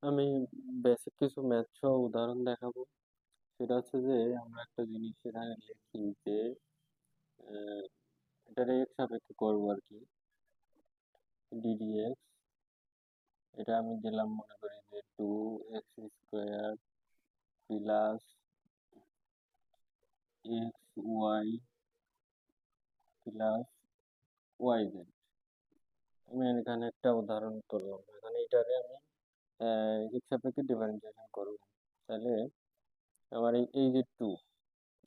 আমি বেসিক কিছু ম্যাথ সহ উদাহরণ দেখাবো। সেটা হচ্ছে যে আমরা একটা জিনিস এখানে লিখি যে এটার এক্স সাপেক্ষে করবো আর কি, ডিডিএক্স। এটা আমি দিলাম মনে করি যে 2x² plus x y plus y z. আমি এখানে একটা উদাহরণ করলাম, এখানে এটাকে আমি এক্স সাপেক্ষে ডিফারেন্সিয়েশন করবো। তাহলে আমার এই যে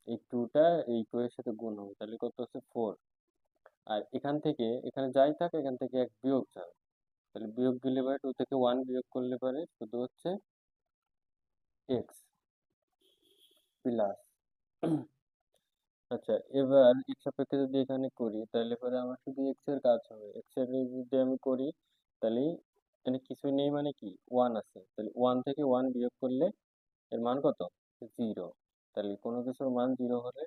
এই টুটা এই টু এর সাথে গুণ হবে, তাহলে কত হচ্ছে 4। আর এখান থেকে এখানে যাই থাকে এখান থেকে এক বিয়োগ যাবে, তাহলে বিয়োগ দিলে পারে 2 থেকে 1 বিয়োগ করলে পারে শুধু হচ্ছে এক্স প্লাস। আচ্ছা, এবার এক্স সাপেক্ষে যদি এখানে করি তাহলে পরে আমার শুধু এক্স এর কাজ হবে। এক্স এর যদি আমি করি তাহলে এখানে কিছুই নেই, মানে কি 1 আছে, তাহলে 1 থেকে 1 বিয়োগ করলে এর মান কত? 0। তাহলে কোনো কিছুর মান 0 হলে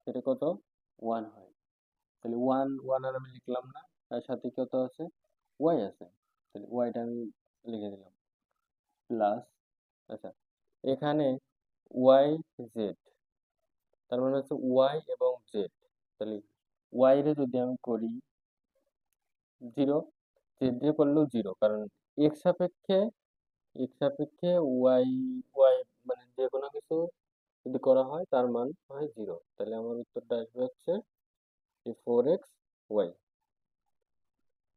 সেটা কত? 1 হয়। তাহলে 1 1 আর আমি লিখলাম না, তার সাথে কত আছে? ওয়াই আছে, তাহলে ওয়াইটা আমি লিখে দিলাম প্লাস। আচ্ছা, এখানে ওয়াই জেড, তার মানে হচ্ছে ওয়াই এবং জেড। তাহলে ওয়াই রে যদি আমি করি 0, জেড রে করলেও 0, কারণ এক্স সাপেক্ষে ওয়াই ওয়াই মানে যে কোনো কিছু যদি করা হয় তার মান হয় 0। তাহলে আমার উত্তরটা আসবে হচ্ছে 4x ওয়াই।